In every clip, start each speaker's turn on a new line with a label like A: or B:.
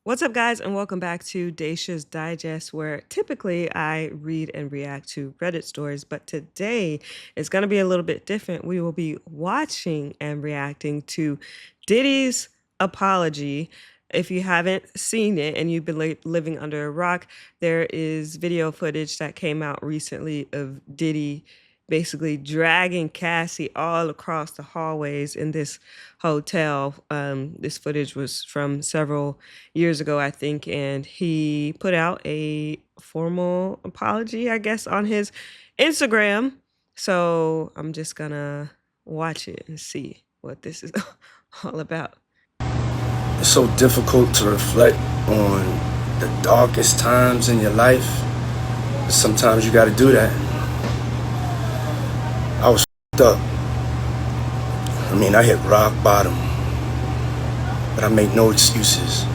A: What's up, guys, and welcome back to Dacia's Digest, where typically I read and react to Reddit stories, but today is going to be a little bit different. We will be watching and reacting to Diddy's apology. If you haven't seen it and you've been living under a rock, there is video footage that came out recently of Diddy basically dragging Cassie all across the hallways in this hotel. This footage was from several years ago, I think, and he put out a formal apology, I guess, on his Instagram. So I'm just gonna watch it and see what this is all about.
B: It's so difficult to reflect on the darkest times in your life. But sometimes you gotta do that. I was up. I hit rock bottom. But I make no excuses.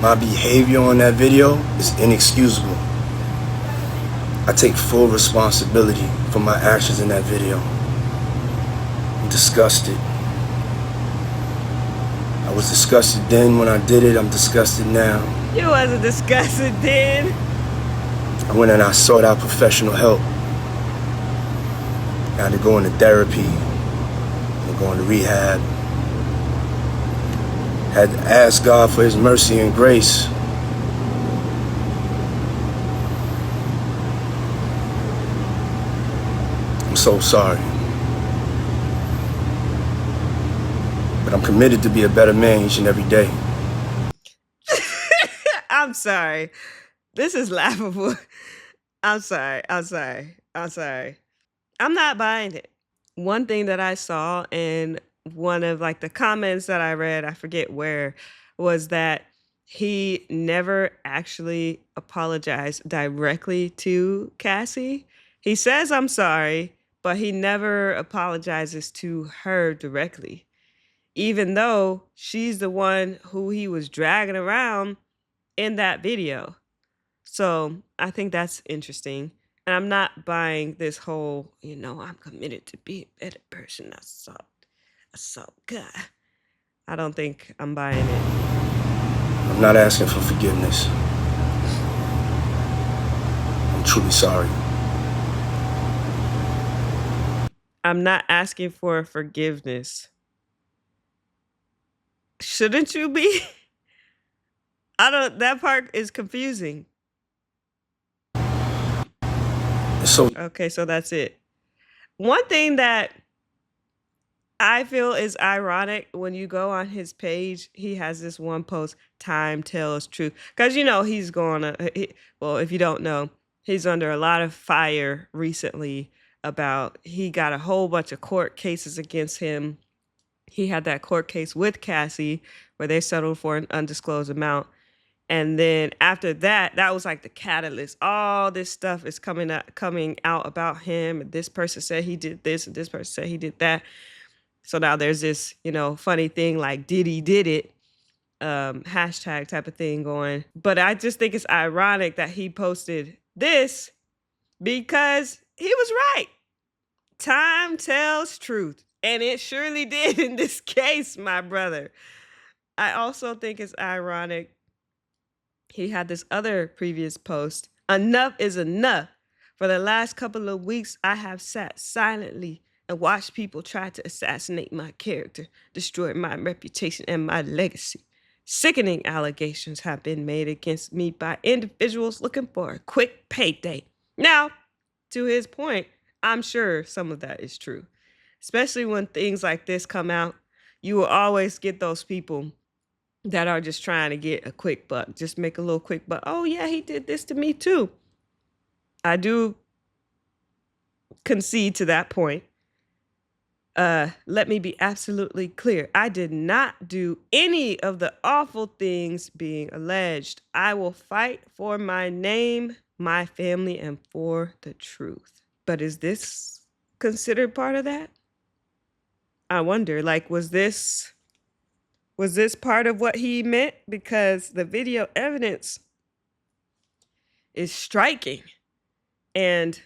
B: My behavior on that video is inexcusable. I take full responsibility for my actions in that video. I'm disgusted. I was disgusted then when I did it. I'm disgusted now.
A: You wasn't disgusted then.
B: I went and I sought out professional help. I had to go into therapy, and go into rehab. Had to ask God for His mercy and grace. I'm so sorry. But I'm committed to be a better man each and every day.
A: I'm sorry. This is laughable. I'm sorry. I'm not buying it. One thing that I saw in one of the comments that I read, I forget where, was that he never actually apologized directly to Cassie. He says, "I'm sorry," but he never apologizes to her directly, even though she's the one who he was dragging around in that video. So I think that's interesting. And I'm not buying this whole, I'm committed to be a better person. Assault guy. I don't think I'm buying it.
B: I'm not asking for forgiveness. I'm truly sorry.
A: I'm not asking for forgiveness. Shouldn't you be? That part is confusing. Okay, so that's it. One thing that I feel is ironic, when you go on his page, he has this one post, "Time tells truth." Because, he's going to, well, if you don't know, he's under a lot of fire recently about, he got a whole bunch of court cases against him. He had that court case with Cassie where they settled for an undisclosed amount. And then after that, that was like the catalyst. All this stuff is coming out about him. And this person said he did this, and this person said he did that. So now there's this, funny thing like Diddy did it, hashtag type of thing going. But I just think it's ironic that he posted this because he was right. Time tells truth. And it surely did in this case, my brother. I also think it's ironic. He had this other previous post. "Enough is enough. For the last couple of weeks, I have sat silently and watched people try to assassinate my character, destroy my reputation and my legacy. Sickening allegations have been made against me by individuals looking for a quick payday." Now, to his point, I'm sure some of that is true. Especially when things like this come out, you will always get those people that are just trying to get a quick buck, just make a little quick buck. "Oh yeah, he did this to me too." I do concede to that point. Let me be absolutely clear. I did not do any of the awful things being alleged. I will fight for my name, my family, and for the truth. But is this considered part of that? I wonder, was this part of what he meant? Because the video evidence is striking. And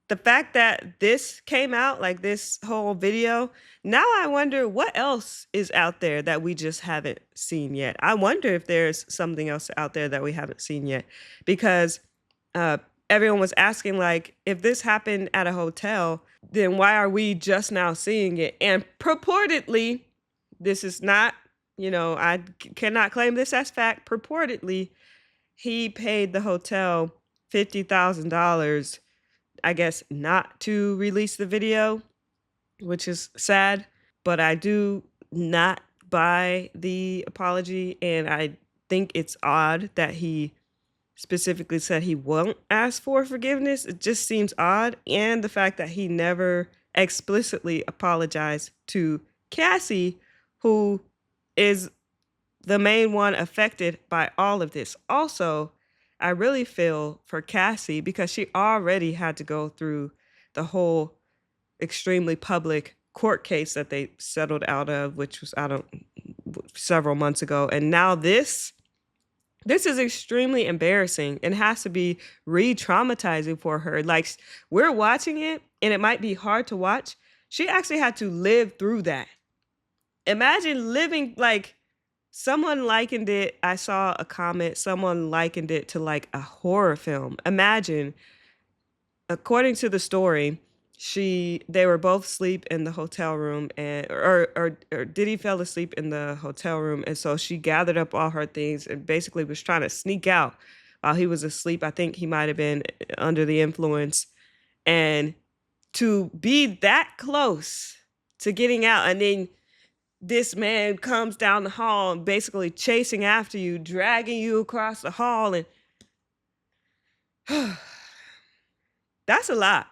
A: the fact that this came out, like this whole video, now I wonder what else is out there that we just haven't seen yet. I wonder if there's something else out there that we haven't seen yet, because uh, everyone was asking, like, if this happened at a hotel, then why are we just now seeing it? And purportedly, this is not, I cannot claim this as fact. Purportedly, he paid the hotel $50,000, I guess, not to release the video, which is sad, but I do not buy the apology, and I think it's odd that he specifically said he won't ask for forgiveness. It just seems odd, and the fact that he never explicitly apologized to Cassie, who is the main one affected by all of this. Also, I really feel for Cassie because she already had to go through the whole extremely public court case that they settled out of, which was several months ago. And now this is extremely embarrassing and has to be re-traumatizing for her. Like, we're watching it and it might be hard to watch. She actually had to live through that. Imagine living, like, someone likened it. I saw a comment. Someone likened it to like a horror film. Imagine, according to the story, they were both asleep in the hotel room, and or Diddy fell asleep in the hotel room, and so she gathered up all her things and basically was trying to sneak out while he was asleep. I think he might have been under the influence, and to be that close to getting out, and then this man comes down the hall and basically chasing after you, dragging you across the hall, and that's a lot.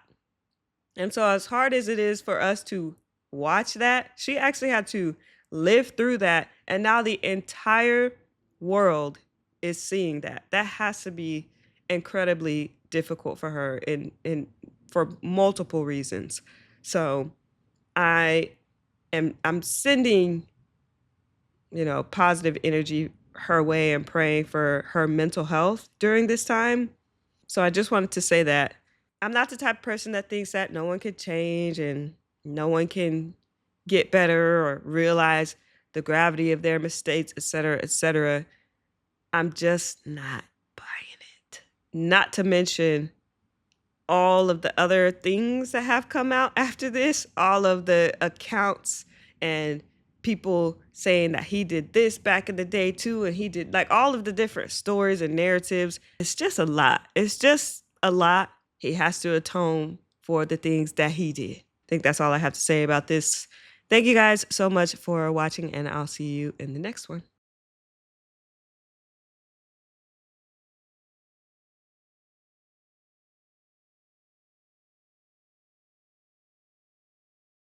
A: And so as hard as it is for us to watch that, she actually had to live through that. And now the entire world is seeing that. That has to be incredibly difficult for her in for multiple reasons. So I'm sending, positive energy her way and praying for her mental health during this time. So I just wanted to say that I'm not the type of person that thinks that no one can change and no one can get better or realize the gravity of their mistakes, et cetera, et cetera. I'm just not buying it. Not to mention all of the other things that have come out after this, all of the accounts and people saying that he did this back in the day too, and he did, like, all of the different stories and narratives. It's just a lot. It's just a lot. He has to atone for the things that he did. I think that's all I have to say about this. Thank you guys so much for watching, and I'll see you in the next one.